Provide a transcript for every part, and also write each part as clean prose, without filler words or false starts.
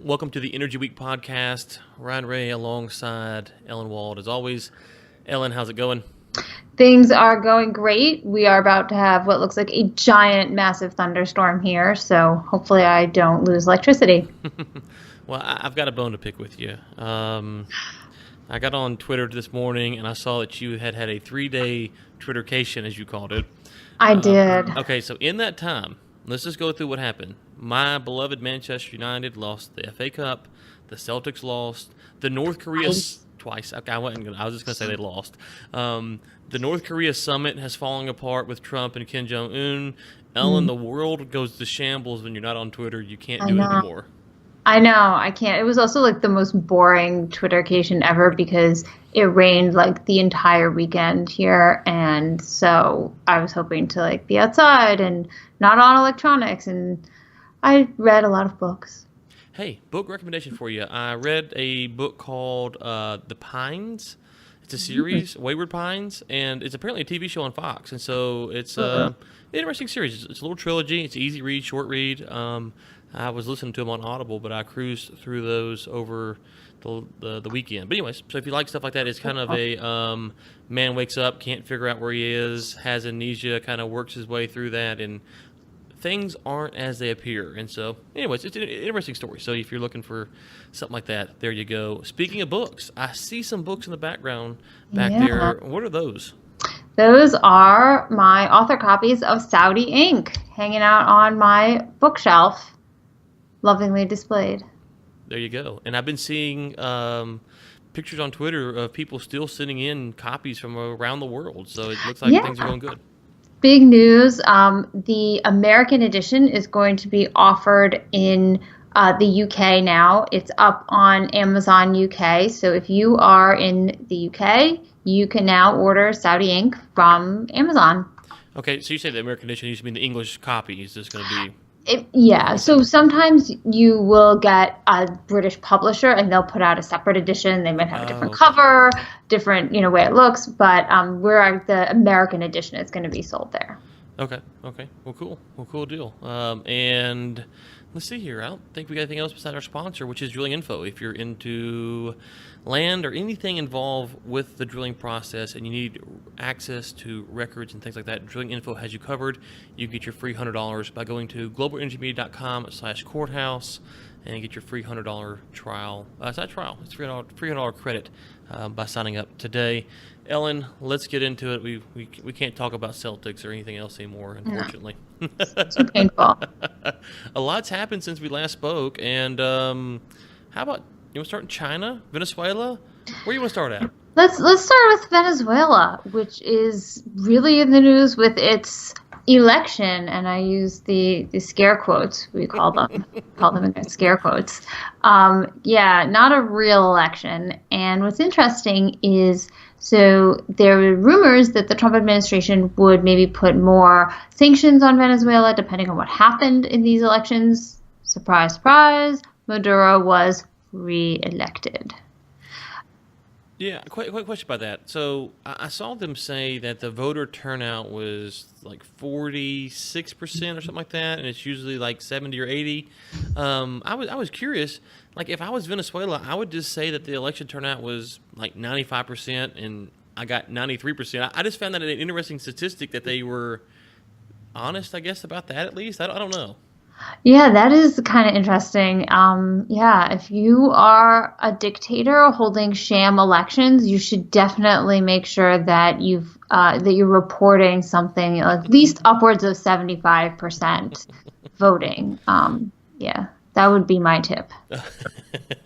Welcome to the Energy Week podcast. Ryan Ray alongside Ellen Wald. As always, Ellen, how's it going? Things are going great. We are about to have what looks like a giant, massive thunderstorm here, so hopefully I don't lose electricity. Well, I've got a bone to pick with you. I got on Twitter this morning, and I saw that you had a 3-day Twittercation, as you called it. I did. Okay, so in that time, let's just go through what happened. My beloved Manchester United lost the FA Cup. The Celtics lost. The North Korea twice. Okay, I was just going to say they lost. The North Korea summit has fallen apart with Trump and Kim Jong-un. Ellen, the world goes to shambles when you're not on Twitter. You can't do it anymore. I know, I can't. It was also like the most boring Twittercation ever because it rained like the entire weekend here, and so I was hoping to like be outside and not on electronics, and I read a lot of books. Hey, book recommendation for you. I read a book called The Pines. It's a series, Wayward Pines, and it's apparently a TV show on Fox, and so it's an interesting series. It's a little trilogy. It's an easy read, short read. I was listening to them on Audible, but I cruised through those over the weekend. But anyways, so if you like stuff like that, it's kind of a man wakes up, can't figure out where he is, has amnesia, kind of works his way through that, and things aren't as they appear. And so, anyways, it's an interesting story. So if you're looking for something like that, there you go. Speaking of books, I see some books in the background back there. What are those? Those are my author copies of Saudi Ink hanging out on my bookshelf. Lovingly displayed. There you go. And I've been seeing pictures on Twitter of people still sending in copies from around the world. So it looks like things are going good. Big news. The American edition is going to be offered in the UK now. It's up on Amazon UK. So if you are in the UK, you can now order Saudi Ink from Amazon. Okay, so you say the American edition used to be the English copy. Is this going to be... So sometimes you will get a British publisher and they'll put out a separate edition. They might have a different cover, different way it looks, but the American edition is going to be sold there. Okay. Well, cool deal. And let's see here. I don't think we got anything else besides our sponsor, which is Drillinginfo. If you're into land or anything involved with the drilling process and you need access to records and things like that, Drillinginfo has you covered. You get your free $100 by going to globalenergymedia.com/courthouse and get your free $100 trial. It's not trial. It's $300 credit by signing up today. Ellen, let's get into it. We can't talk about Celtics or anything else anymore, unfortunately. No. It's too painful. A lot's happened since we last spoke. And how about you want to start in China, Venezuela? Where do you want to start at? Let's start with Venezuela, which is really in the news with its election, and I use the scare quotes. We call them in scare quotes. Not a real election. And what's interesting is, so there were rumors that the Trump administration would maybe put more sanctions on Venezuela depending on what happened in these elections. Surprise, surprise, Maduro was re-elected. Yeah, quick question about that. So I saw them say that the voter turnout was like 46% or something like that, and it's usually like 70 or 80. I was curious. Like if I was Venezuela, I would just say that the election turnout was like 95%, and I got 93%. I just found that an interesting statistic that they were honest, I guess, about that at least. I don't know. Yeah, that is kind of interesting. If you are a dictator holding sham elections, you should definitely make sure that you're reporting something at least upwards of 75% voting. That would be my tip.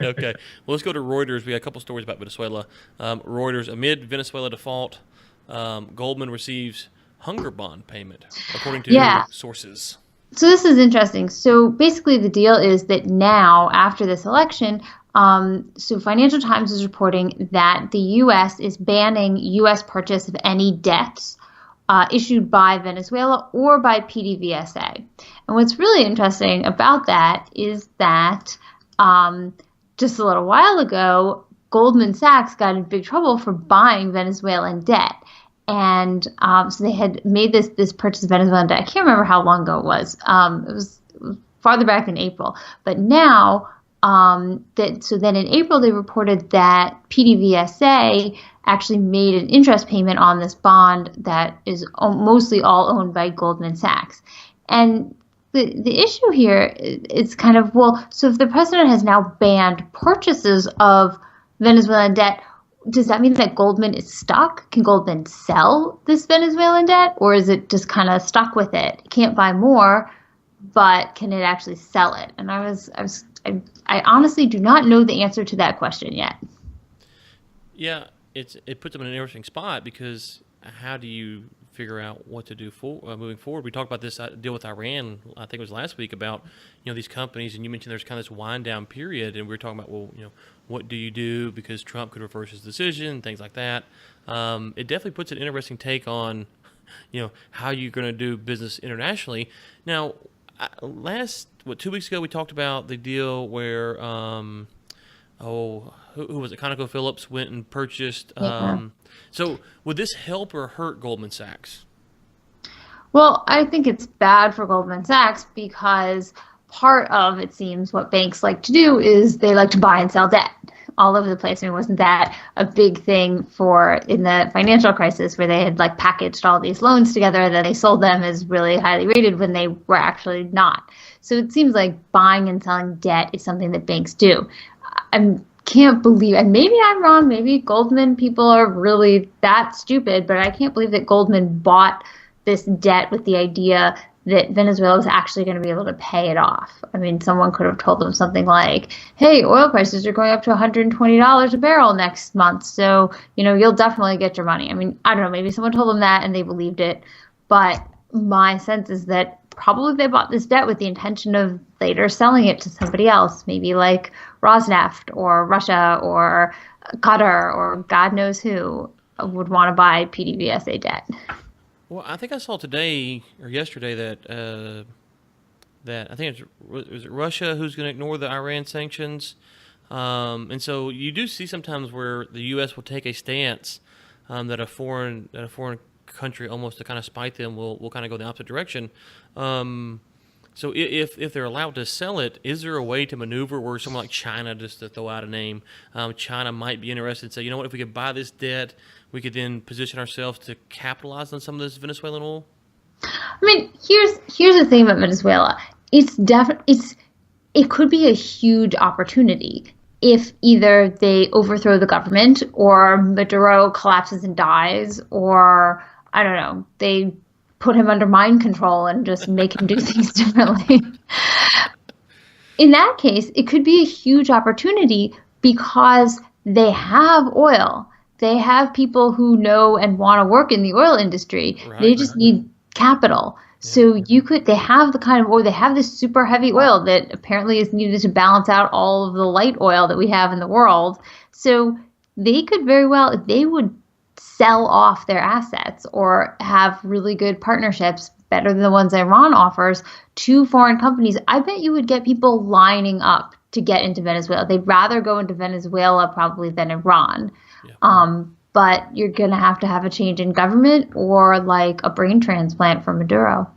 Okay. Well, let's go to Reuters. We got a couple stories about Venezuela. Reuters, amid Venezuela default, Goldman receives hunger bond payment, according to sources. So this is interesting. So basically the deal is that now, after this election, so Financial Times is reporting that the U.S. is banning U.S. purchase of any debts issued by Venezuela or by PdVSA. And what's really interesting about that is that just a little while ago, Goldman Sachs got in big trouble for buying Venezuelan debt. And so they had made this purchase of Venezuelan debt. I can't remember how long ago it was. It was farther back than April. But now So then in April, they reported that PdVSA actually made an interest payment on this bond that is mostly all owned by Goldman Sachs. And the issue here is kind of, well, so if the president has now banned purchases of Venezuelan debt, does that mean that Goldman is stuck? Can Goldman sell this Venezuelan debt, or is it just kind of stuck with it? It can't buy more, but can it actually sell it? And I honestly do not know the answer to that question yet. Yeah, it puts them in an interesting spot because how do you figure out what to do moving forward? We talked about this deal with Iran, I think it was last week, about these companies, and you mentioned there's kind of this wind down period, and we were talking about, well, what do you do because Trump could reverse his decision, things like that. It definitely puts an interesting take on how you're going to do business internationally. Now, 2 weeks ago we talked about the deal where who was it? ConocoPhillips went and purchased. So would this help or hurt Goldman Sachs? Well, I think it's bad for Goldman Sachs because part of, it seems, what banks like to do is they like to buy and sell debt all over the place. I mean, wasn't that a big thing in the financial crisis where they had packaged all these loans together and then they sold them as really highly rated when they were actually not? So it seems like buying and selling debt is something that banks do. I can't believe, and maybe I'm wrong, maybe Goldman people are really that stupid, but I can't believe that Goldman bought this debt with the idea that Venezuela was actually going to be able to pay it off. I mean, someone could have told them something like, hey, oil prices are going up to $120 a barrel next month, so, you'll definitely get your money. I mean, I don't know, maybe someone told them that and they believed it, but my sense is that probably they bought this debt with the intention of later selling it to somebody else, maybe like Rosneft or Russia or Qatar or God knows who would want to buy PdVSA debt. Well, I think I saw today or yesterday that I think was it Russia who's going to ignore the Iran sanctions, and so you do see sometimes where the U.S. will take a stance that a foreign country, almost to kind of spite them, will kind of go the opposite direction. So if they're allowed to sell it, is there a way to maneuver where someone like China, just to throw out a name, China might be interested and say, you know what, if we could buy this debt, we could then position ourselves to capitalize on some of this Venezuelan oil? I mean, here's the thing about Venezuela. It could be a huge opportunity if either they overthrow the government or Maduro collapses and dies, or I don't know, they put him under mind control and just make him do things differently. In that case, it could be a huge opportunity because they have oil. They have people who know and want to work in the oil industry. Right, they just need capital. Yeah. So they have the kind of oil, they have this super heavy oil that apparently is needed to balance out all of the light oil that we have in the world. So they could very well, if they would sell off their assets or have really good partnerships, better than the ones Iran offers, to foreign companies, I bet you would get people lining up to get into Venezuela. They'd rather go into Venezuela probably than Iran. Yeah. But you're going to have a change in government or a brain transplant for Maduro.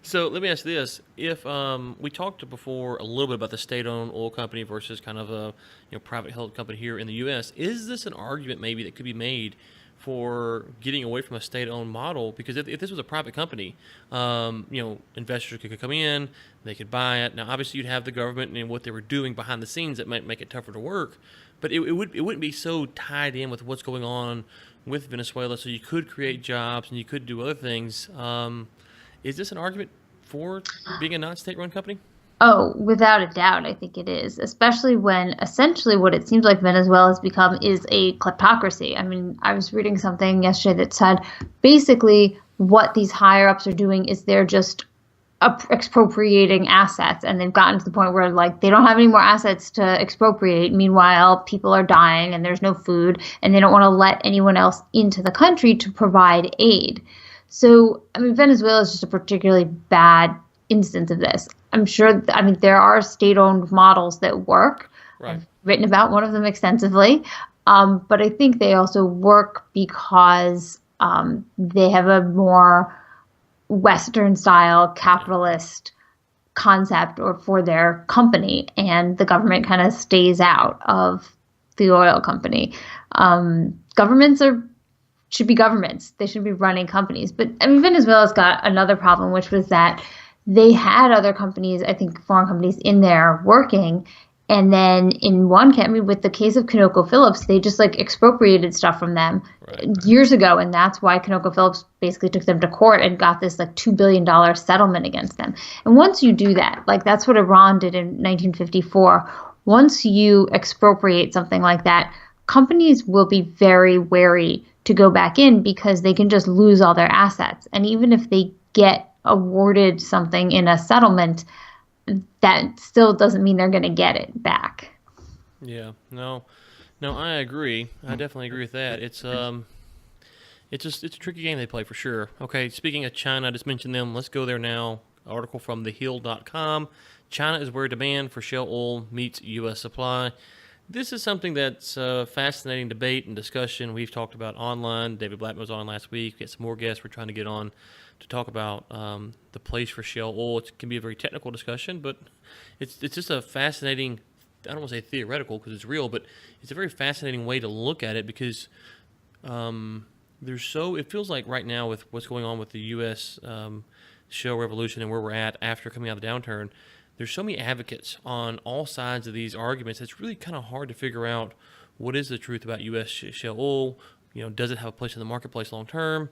So let me ask this. If we talked before a little bit about the state-owned oil company versus kind of a private held company here in the U.S., is this an argument maybe that could be made for getting away from a state-owned model? Because if this was a private company, investors could come in, they could buy it. Now, obviously, you'd have the government and what they were doing behind the scenes that might make it tougher to work, but it wouldn't be so tied in with what's going on with Venezuela. So you could create jobs and you could do other things. Is this an argument for being a non-state-run company? Oh, without a doubt, I think it is, especially when essentially what it seems like Venezuela has become is a kleptocracy. I mean, I was reading something yesterday that said basically what these higher-ups are doing is they're just expropriating assets, and they've gotten to the point where they don't have any more assets to expropriate. Meanwhile, people are dying and there's no food, and they don't want to let anyone else into the country to provide aid. So, I mean, Venezuela is just a particularly bad instance of this. I'm sure, there are state-owned models that work. Right. I've written about one of them extensively. But I think they also work because they have a more Western-style capitalist concept or for their company, and the government kind of stays out of the oil company. Governments should be governments. They should be running companies. But I mean, Venezuela's got another problem, which was that they had other companies, I think foreign companies, in there working. And then in one case, I mean, with the case of ConocoPhillips, they just like expropriated stuff from them years ago. And that's why ConocoPhillips basically took them to court and got this like $2 billion settlement against them. And once you do that, like that's what Iran did in 1954. Once you expropriate something like that, companies will be very wary to go back in because they can just lose all their assets. And even if they get awarded something in a settlement, that still doesn't mean they're going to get it back. Yeah, no, I agree. I definitely agree with that. It's a tricky game they play for sure. Okay, speaking of China, I just mentioned them. Let's go there now. Article from thehill.com. China is where demand for shale oil meets U.S. supply. This is something that's a fascinating debate and discussion we've talked about online. David Blackman was on last week. We got some more guests we're trying to get on to talk about the place for shale oil. It can be a very technical discussion, but it's just a fascinating, I don't want to say theoretical because it's real, but it's a very fascinating way to look at it because it feels like right now with what's going on with the U.S. Shale revolution and where we're at after coming out of the downturn, there's so many advocates on all sides of these arguments. It's really kind of hard to figure out what is the truth about U.S. shale oil. Does it have a place in the marketplace long term?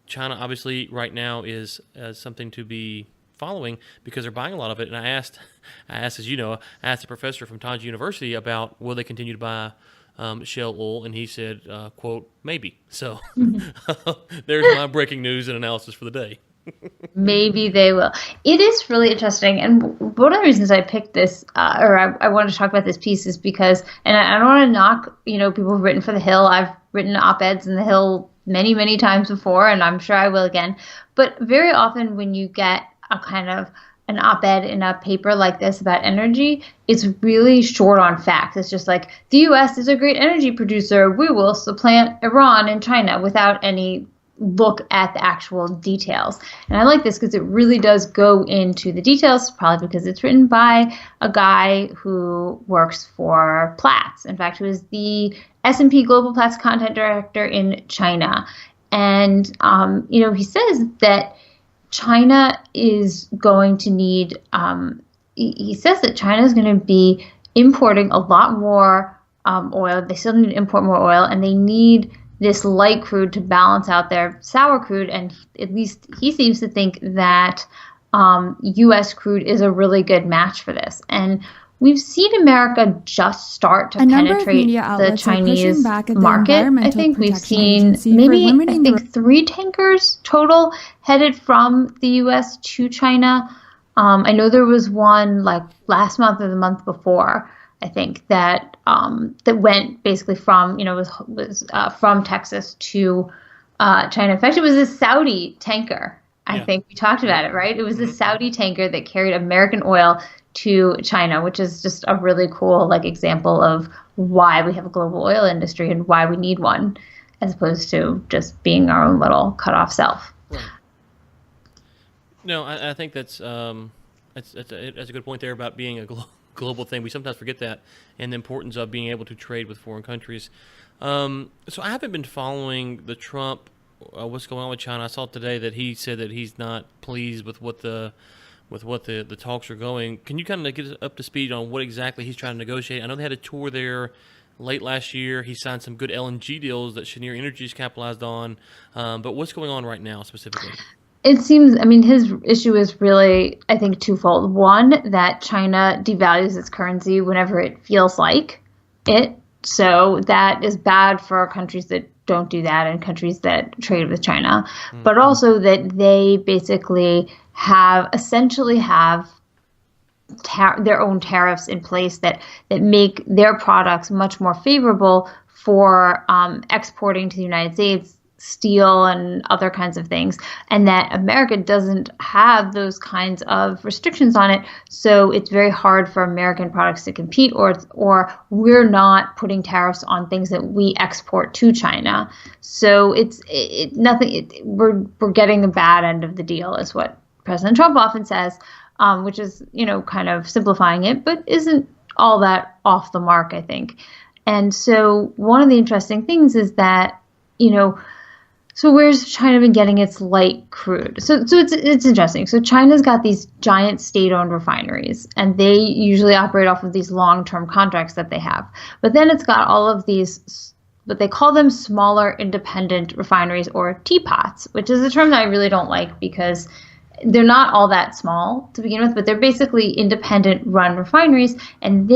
China, obviously, right now is something to be following because they're buying a lot of it. And I asked, as you know, I asked a professor from Tongji University about will they continue to buy shale oil, and he said, quote, maybe. So there's my breaking news and analysis for the day. Maybe they will. It is really interesting. And one of the reasons I picked this, I wanted to talk about this piece is because, and I don't want to knock, people who've written for The Hill. I've written op-eds in The Hill many, many times before, and I'm sure I will again. But very often when you get a kind of an op-ed in a paper like this about energy, it's really short on facts. It's just like, the U.S. is a great energy producer. We will supplant Iran and China without any look at the actual details. And I like this because it really does go into the details, probably because it's written by a guy who works for Platts. In fact, he was the S&P Global Platts content director in China. And, he says that China is going to need, he says that China is going to be importing a lot more oil. They still need to import more oil, and they need this light crude to balance out their sour crude. And at least he seems to think that U.S. crude is a really good match for this. And we've seen America just start to penetrate the Chinese market. I think we've seen maybe 3 tankers total headed from the U.S. to China. I know there was one like last month or the month before, I think, that went basically from from Texas to China. In fact, it was a Saudi tanker. I think we talked about it, right? It was a Saudi tanker that carried American oil to China, which is just a really cool example of why we have a global oil industry and why we need one, as opposed to just being our own little cut off self. Right. No, I think that's a good point there about being a global thing. We sometimes forget that and the importance of being able to trade with foreign countries. So I haven't been following the Trump, what's going on with China. I saw today that he said that he's not pleased with what the talks are going. Can you kind of get us up to speed on what exactly he's trying to negotiate? I know they had a tour there late last year. He signed some good LNG deals that Cheniere Energy's capitalized on. But what's going on right now specifically? It seems, his issue is really, I think, twofold. One, that China devalues its currency whenever it feels like it. So that is bad for countries that don't do that and countries that trade with China. Mm-hmm. But also that they basically essentially have their own tariffs in place that make their products much more favorable for exporting to the United States, steel and other kinds of things, and that America doesn't have those kinds of restrictions on it. So it's very hard for American products to compete, or we're not putting tariffs on things that we export to China. So we're getting the bad end of the deal is what President Trump often says, which is, kind of simplifying it, but isn't all that off the mark, I think. And so one of the interesting things is that, so where's China been getting its light crude? So it's interesting. So China's got these giant state-owned refineries, and they usually operate off of these long-term contracts that they have. But then it's got all of these, but they call them smaller independent refineries, or teapots, which is a term that I really don't like because they're not all that small to begin with, but they're basically independent run refineries, and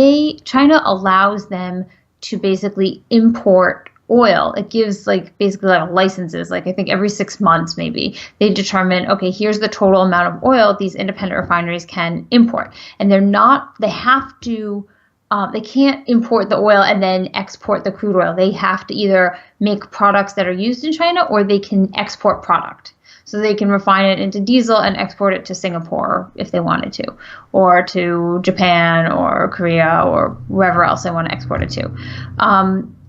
China allows them to basically import oil. It gives basically licenses, I think every 6 months maybe they determine, okay, here's the total amount of oil these independent refineries can import. And they can't import the oil and then export the crude oil. They have to either make products that are used in China, or they can export product. So they can refine it into diesel and export it to Singapore if they wanted to, or to Japan or Korea or wherever else they want to export it to.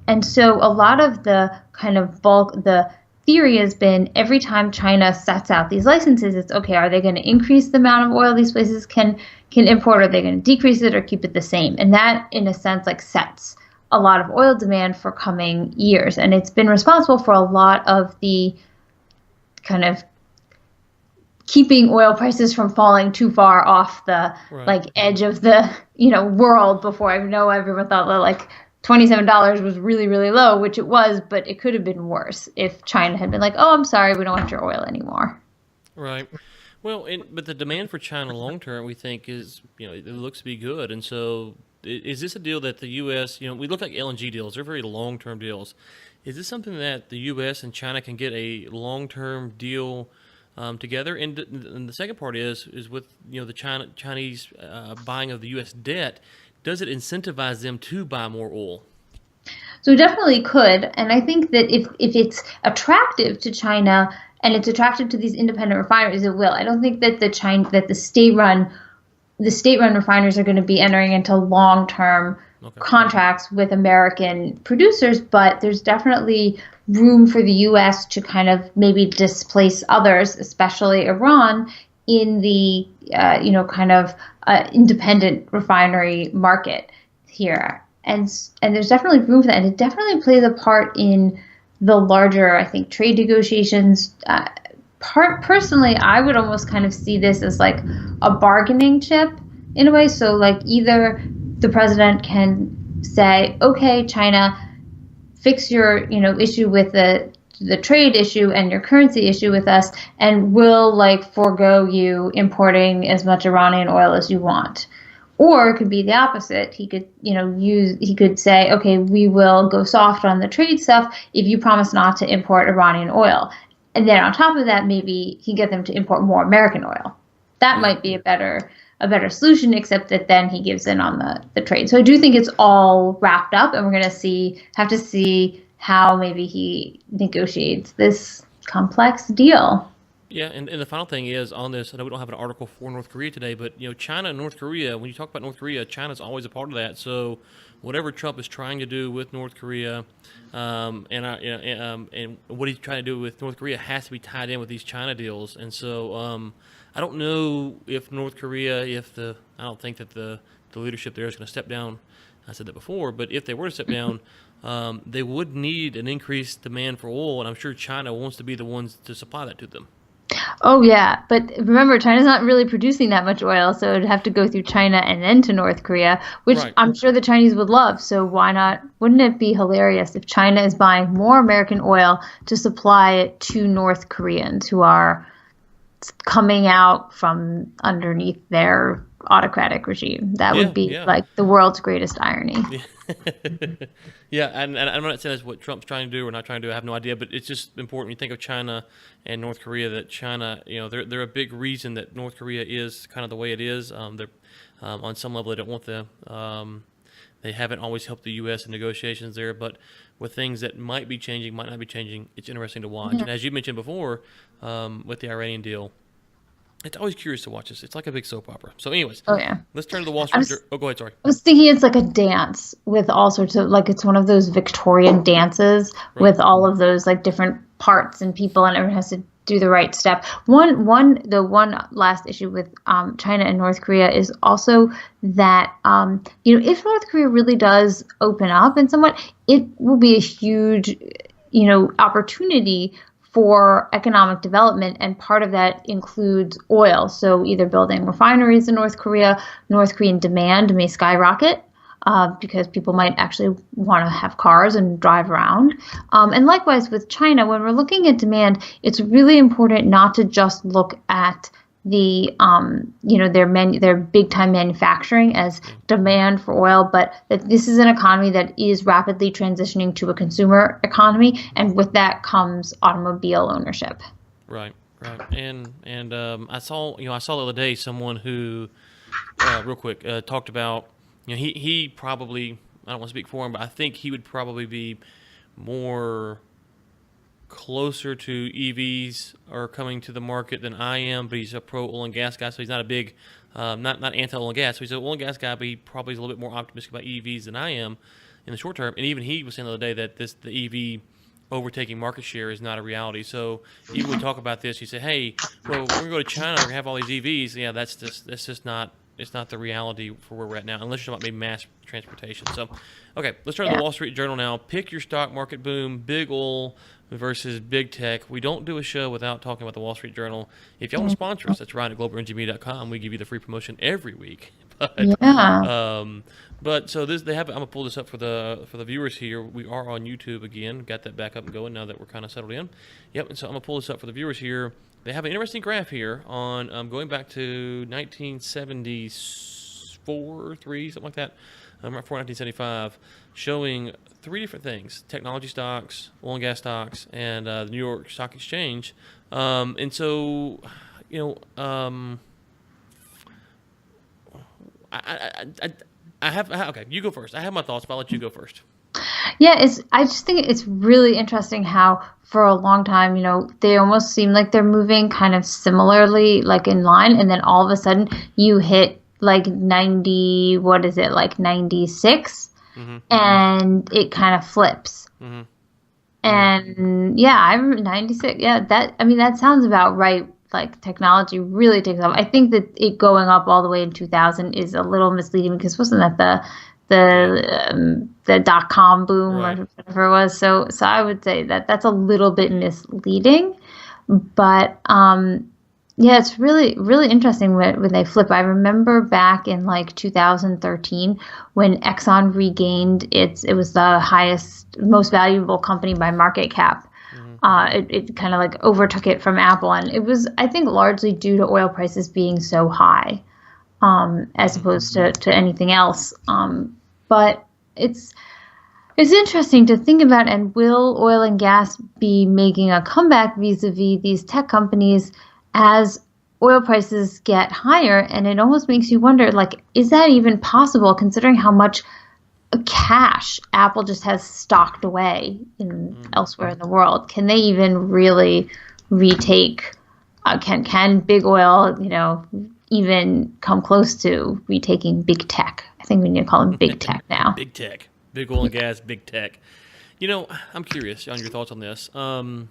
And so a lot of the kind of the theory has been every time China sets out these licenses, it's okay, are they going to increase the amount of oil these places can import? Are they going to decrease it or keep it the same? And that, in a sense, sets a lot of oil demand for coming years. And it's been responsible for a lot of the kind of keeping oil prices from falling too far off the edge of the world before. I know everyone thought that $27 was really, really low, which it was, but it could have been worse if China had been oh, I'm sorry, we don't want your oil anymore. Right. Well, but the demand for China long term, we think, is, it looks to be good. And so is this a deal that the U.S., we look like LNG deals, they're very long term deals. Is this something that the U.S. and China can get a long term deal together? And the second part is with the Chinese buying of the U.S. debt, does it incentivize them to buy more oil? So it definitely could, and I think that if it's attractive to China and it's attractive to these independent refineries, it will. I don't think that the state-run refineries are going to be entering into long-term contracts with American producers, but there's definitely room for the U.S. to kind of maybe displace others, especially Iran, in the independent refinery market here, and there's definitely room for that, and it definitely plays a part in the larger, I think, trade negotiations. Personally, I would almost kind of see this as a bargaining chip in a way. So either the president can say, okay, China, fix your issue with the trade issue and your currency issue with us, and we'll forego you importing as much Iranian oil as you want. Or it could be the opposite. He could, he could say, okay, we will go soft on the trade stuff if you promise not to import Iranian oil. And then on top of that, maybe he can get them to import more American oil. That might be a better solution, except that then he gives in on the trade. So I do think it's all wrapped up, and we're going to have to see how maybe he negotiates this complex deal. Yeah, and the final thing is on this, I know we don't have an article for North Korea today, but China and North Korea, when you talk about North Korea, China's always a part of that. So whatever Trump is trying to do with North Korea, and what he's trying to do with North Korea has to be tied in with these China deals. And so I don't know if North Korea, I don't think that the leadership there is going to step down. I said that before, but if they were to step down, they would need an increased demand for oil, and I'm sure China wants to be the ones to supply that to them. Oh, yeah. But remember, China's not really producing that much oil, so it'd have to go through China and then to North Korea, which I'm sure the Chinese would love. So why not? Wouldn't it be hilarious if China is buying more American oil to supply it to North Koreans who are coming out from underneath their autocratic regime? That would be the world's greatest irony. Yeah, and I'm not saying that's what Trump's trying to do or not trying to do. I have no idea, but it's just important when you think of China and North Korea that China, they're a big reason that North Korea is kind of the way it is. They're on some level they don't want they haven't always helped the U.S. in negotiations there, but with things that might be changing, might not be changing, it's interesting to watch. Mm-hmm. And as you mentioned before, with the Iranian deal, it's always curious to watch this. It's like a big soap opera. So anyways, let's turn to the Wall Street Journal. Oh, go ahead, sorry. I was thinking it's like a dance with all sorts of, it's one of those Victorian dances with all of those different parts and people, and everyone has to do the right step. The one last issue with China and North Korea is also that if North Korea really does open up and somewhat, it will be a huge opportunity for economic development, and part of that includes oil. So either building refineries in North Korea, North Korean demand may skyrocket because people might actually want to have cars and drive around. And likewise with China, when we're looking at demand, it's really important not to just look at the their big time manufacturing as demand for oil, but that this is an economy that is rapidly transitioning to a consumer economy, and with that comes automobile ownership. Right. And I saw the other day someone who real quick talked about he probably, I don't want to speak for him, but I think he would probably be more closer to EVs are coming to the market than I am, but he's a pro oil and gas guy, so he's not a big, not anti oil and gas. So he's an oil and gas guy, but he probably is a little bit more optimistic about EVs than I am in the short term. And even he was saying the other day that the EV overtaking market share is not a reality. So even when we talk about this, you say, hey, well, we're going to go to China, we're going to have all these EVs. Yeah, that's just not. It's not the reality for where we're at now, unless you're talking about maybe mass transportation. So, okay, let's turn to the Wall Street Journal now. Pick your stock market boom, big oil versus big tech. We don't do a show without talking about the Wall Street Journal. If y'all want to sponsor us, that's right at globalngmedia.com. We give you the free promotion every week. But so this I'm gonna pull this up for the viewers here. We are on YouTube again. Got that back up and going now that we're kind of settled in. Yep. And so I'm gonna pull this up for the viewers here. They have an interesting graph here on going back to 1974, 3, something like that, right before 1975, showing 3 different things: technology stocks, oil and gas stocks, and the New York Stock Exchange. And so, I have okay. You go first. I have my thoughts, but I'll let you go first. Yeah, I just think it's really interesting how for a long time, they almost seem like they're moving kind of similarly, like in line, and then all of a sudden you hit like 90, what is it, like 96, and it kind of flips. And I'm 96. Yeah, that sounds about right. Like technology really takes off. I think that it going up all the way in 2000 is a little misleading because wasn't that the .com boom or whatever it was? So I would say that's a little bit misleading, but it's really really interesting when they flip. I remember back in like 2013 when Exxon regained it was the highest, most valuable company by market cap. It kind of like overtook it from Apple, and it was, I think, largely due to oil prices being so high, as opposed to anything else. But it's interesting to think about, and will oil and gas be making a comeback vis-a-vis these tech companies as oil prices get higher? And it almost makes you wonder, like, is that even possible considering how much cash Apple just has stocked away elsewhere in the world? Can they even really retake? Can big oil, even come close to retaking big tech? I think we need to call them big tech now. Big tech, big oil and gas, big tech. I'm curious on your thoughts on this. I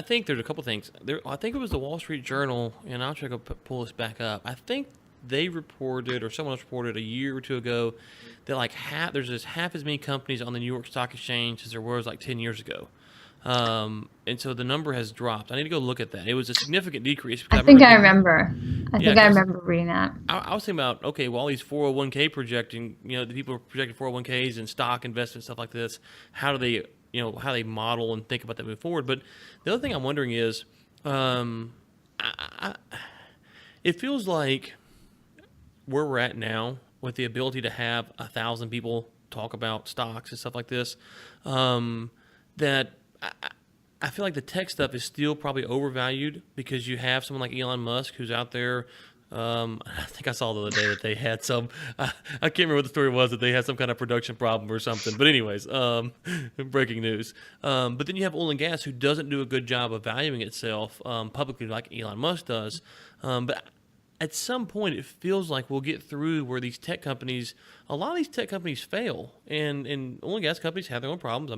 think there's a couple things. I think it was the Wall Street Journal, and I'll try to pull this back up. I think they reported, or someone else reported a year or two ago, that there's just half as many companies on the New York Stock Exchange as there was like 10 years ago. And so the number has dropped. I need to go look at that. It was a significant decrease. I think I remember reading that. I was thinking about, okay, well, all these 401k projecting, the people are projecting 401ks and stock investment, stuff like this. How do they, how they model and think about that moving forward? But the other thing I'm wondering is, it feels like where we're at now, with the ability to have 1,000 people talk about stocks and stuff like this, that I feel like the tech stuff is still probably overvalued because you have someone like Elon Musk who's out there. I think I saw the other day that they had some, I can't remember what the story was, that they had some kind of production problem or something. But anyways, breaking news. But then you have oil and gas who doesn't do a good job of valuing itself publicly like Elon Musk does. But at some point, it feels like we'll get through where these tech companies, a lot of these tech companies fail, and oil and gas companies have their own problems.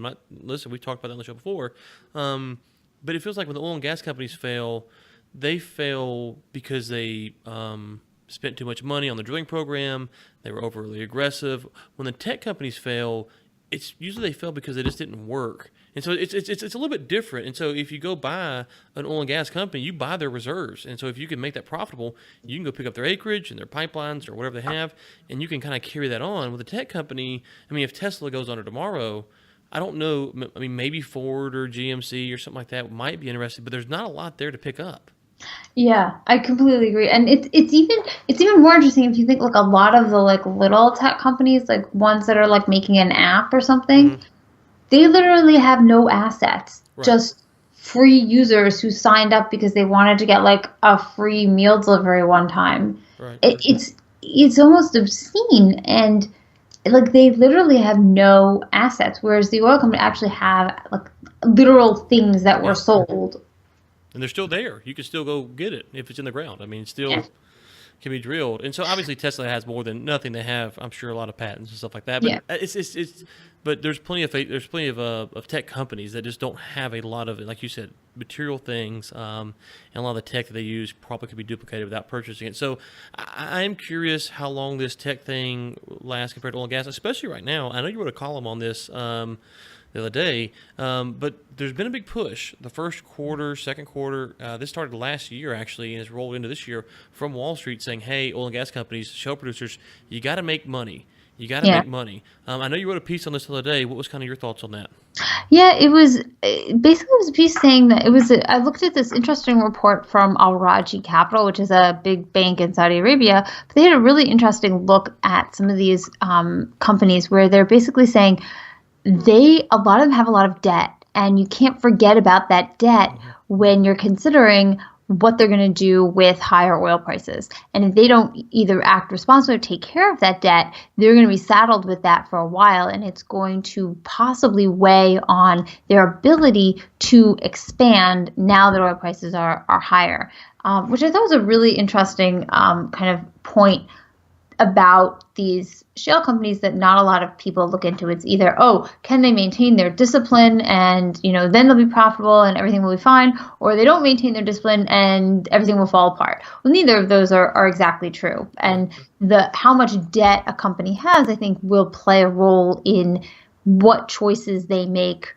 We've talked about that on the show before. But it feels like when the oil and gas companies fail, they fail because they spent too much money on the drilling program. They were overly aggressive. When the tech companies fail, it's usually they fail because they just didn't work. And so it's a little bit different. And so if you go buy an oil and gas company, you buy their reserves. And so if you can make that profitable, you can go pick up their acreage and their pipelines or whatever they have, and you can kind of carry that on. With a tech company, I mean, if Tesla goes under tomorrow, I don't know. I mean, maybe Ford or GMC or something like that might be interested, but there's not a lot there to pick up. Yeah, I completely agree. And it's even more interesting if you think like a lot of the like little tech companies, like ones that are like making an app or something, they literally have no assets, Right. just free users who signed up because they wanted to get like a free meal delivery one time. Right. It's almost obscene, and like they literally have no assets, whereas the oil company actually have like literal things that were sold. And they're still there. You can still go get it if it's in the ground. I mean, it still can be drilled. And so obviously Tesla has more than nothing. They have, I'm sure, a lot of patents and stuff like that. But but there's plenty of tech companies that just don't have a lot of, like you said, material things, and a lot of the tech that they use probably could be duplicated without purchasing it. So I'm curious how long this tech thing lasts compared to oil and gas, especially right now. I know you wrote a column on this the other day, but there's been a big push. The first quarter, second quarter, this started last year actually, and has rolled into this year from Wall Street saying, hey, oil and gas companies, shale producers, you got to make money. You got to make money. I know you wrote a piece on this the other day. What was kind of your thoughts on that? Yeah, it was a piece saying that I looked at this interesting report from Al Rajhi Capital, which is a big bank in Saudi Arabia. But they had a really interesting look at some of these companies where they're basically saying a lot of them have a lot of debt, and you can't forget about that debt when you're considering what they're going to do with higher oil prices. And if they don't either act responsibly or take care of that debt, they're going to be saddled with that for a while, and it's going to possibly weigh on their ability to expand now that oil prices are higher, which I thought was a really interesting kind of point about these shale companies that not a lot of people look into. It's either, can they maintain their discipline and, then they'll be profitable and everything will be fine, or they don't maintain their discipline and everything will fall apart. Well, neither of those are exactly true. And how much debt a company has, I think, will play a role in what choices they make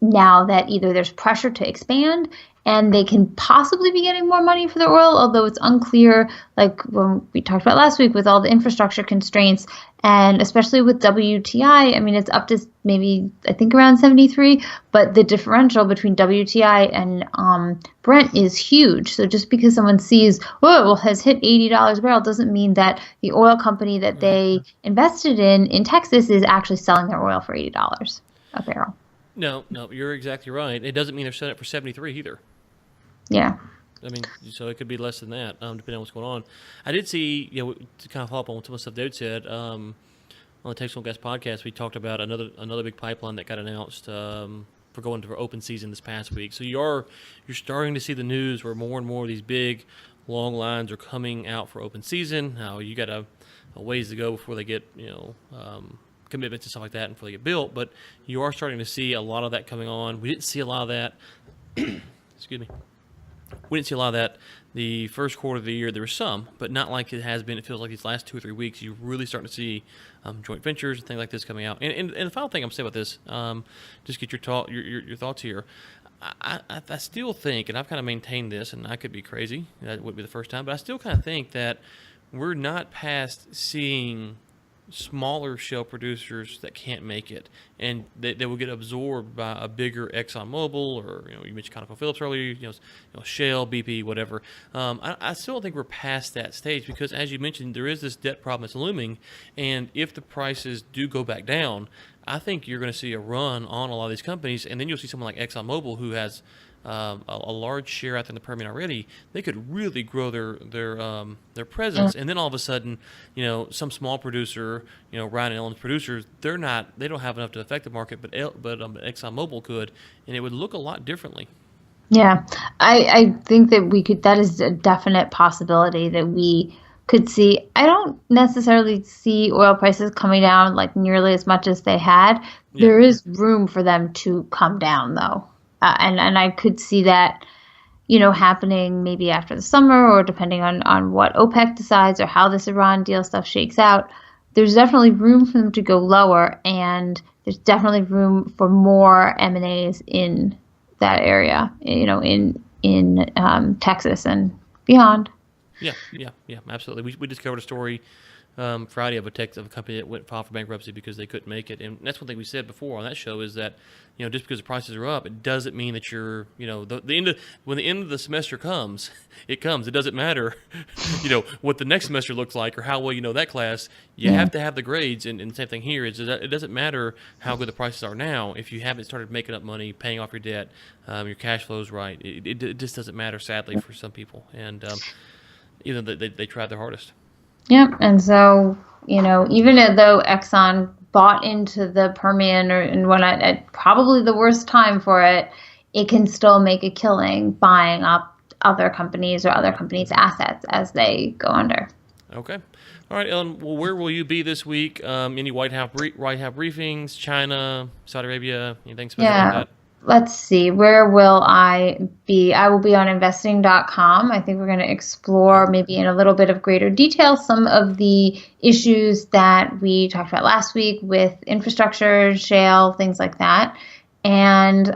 now that either there's pressure to expand and they can possibly be getting more money for their oil, although it's unclear, like when we talked about last week with all the infrastructure constraints, and especially with WTI, I mean, it's up to maybe, I think, around 73, but the differential between WTI and Brent is huge. So just because someone sees, has hit $80 a barrel doesn't mean that the oil company that they invested in Texas is actually selling their oil for $80 a barrel. No, you're exactly right. It doesn't mean they're selling it for 73 either. Yeah. I mean, so it could be less than that, depending on what's going on. I did see, to kind of follow up on some of the stuff David said, on the Texas Oil Gas podcast, we talked about another big pipeline that got announced for going to open season this past week. So you're starting to see the news where more and more of these big, long lines are coming out for open season. Now, you got a ways to go before they get, commitments and stuff like that and before they get built, but you are starting to see a lot of that coming on. We didn't see a lot of that. Excuse me. We didn't see a lot of that the first quarter of the year. There was some, but not like it has been. It feels like these last 2 or 3 weeks, you're really starting to see joint ventures and things like this coming out. And the final thing I'm saying about this, just get your thoughts here. I still think, and I've kind of maintained this, and I could be crazy. That wouldn't be the first time, but I still kind of think that we're not past seeing smaller shale producers that can't make it, and they will get absorbed by a bigger ExxonMobil, or you mentioned ConocoPhillips earlier, Shell, BP, whatever. I still don't think we're past that stage because, as you mentioned, there is this debt problem that's looming, and if the prices do go back down, I think you're going to see a run on a lot of these companies, and then you'll see someone like ExxonMobil who has a large share out there in the Permian already. They could really grow their presence, and then all of a sudden, some small producer, Ryan Ellen's producers, they don't have enough to affect the market, but ExxonMobil could, and it would look a lot differently. Yeah, I think that that is a definite possibility that we could see. I don't necessarily see oil prices coming down like nearly as much as they had. Yeah. There is room for them to come down, though. and I could see that, happening maybe after the summer or depending on what OPEC decides or how this Iran deal stuff shakes out. There's definitely room for them to go lower, and there's definitely room for more M&As in that area, in Texas and beyond. Yeah, absolutely. We discovered a story Friday of a company that went filed for bankruptcy because they couldn't make it, and that's one thing we said before on that show is that just because the prices are up, it doesn't mean that you're the end of when the end of the semester comes, it comes. It doesn't matter, what the next semester looks like or how well you know that class. You have to have the grades, and the same thing here is that it doesn't matter how good the prices are now if you haven't started making up money, paying off your debt, your cash flow's right. It just doesn't matter, sadly, for some people, and even they tried their hardest. Yeah, and so, even though Exxon bought into the Permian and when at probably the worst time for it, it can still make a killing buying up other companies or other companies' assets as they go under. Okay. All right, Ellen, well, where will you be this week? Any White House briefings, China, Saudi Arabia, anything special like that? Let's see, where will I be? I will be on investing.com. I think we're going to explore maybe in a little bit of greater detail some of the issues that we talked about last week with infrastructure, shale, things like that. And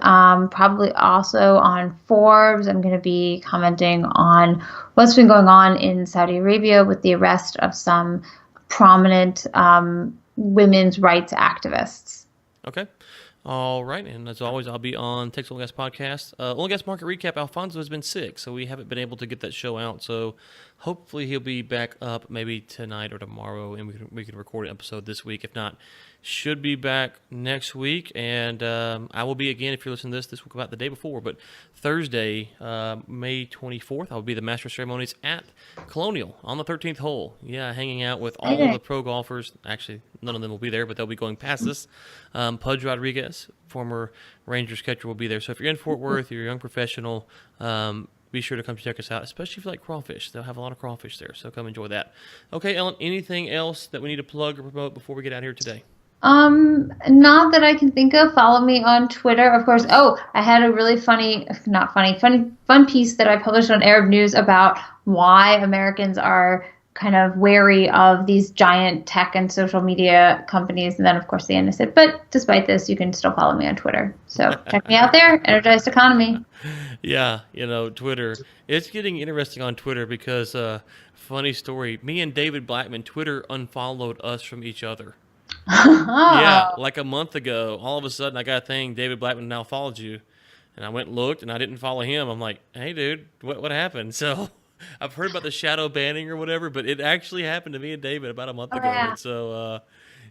probably also on Forbes, I'm going to be commenting on what's been going on in Saudi Arabia with the arrest of some prominent women's rights activists. Okay. All right, and as always, I'll be on Texas Oil and Gas Podcast. Oil and Gas Market Recap, Alfonso has been sick, so we haven't been able to get that show out. So hopefully he'll be back up maybe tonight or tomorrow, and we can record an episode this week. If not, should be back next week. And I will be again, if you're listening to this will come out the day before, but Thursday, May 24th, I will be the Master Ceremonies at Colonial on the 13th hole. Yeah, hanging out with all of the pro golfers. Actually, none of them will be there, but they'll be going past us. Pudge Rodriguez, former Rangers catcher, will be there. So if you're in Fort Worth, you're a young professional, be sure to come check us out, especially if you like crawfish. They'll have a lot of crawfish there, so come enjoy that. Okay, Ellen, anything else that we need to plug or promote before we get out here today? Not that I can think of. Follow me on Twitter, of course. Oh, I had a really fun piece that I published on Arab News about why Americans are kind of wary of these giant tech and social media companies. And then, of course, the end I said, but despite this, you can still follow me on Twitter. So check me out there, Energized Economy. Yeah, Twitter. It's getting interesting on Twitter because, funny story, me and David Blackman, Twitter unfollowed us from each other. Yeah, like a month ago, all of a sudden I got a thing, David Blackman now followed you. And I went and looked, and I didn't follow him. I'm like, hey, dude, what happened? So I've heard about the shadow banning or whatever, but it actually happened to me and David about a month ago. Yeah. And so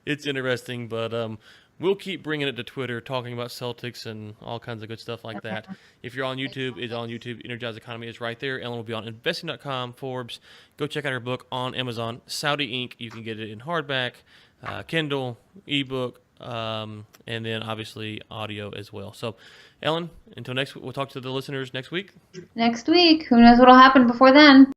it's interesting, but we'll keep bringing it to Twitter, talking about Celtics and all kinds of good stuff like that. If you're on YouTube, it's on YouTube. Energized Economy is right there. Ellen will be on investing.com, Forbes. Go check out her book on Amazon, Saudi Ink. You can get it in hardback, Kindle, ebook, and then obviously audio as well. So, Ellen, until next week, we'll talk to the listeners next week. Next week. Who knows what will happen before then?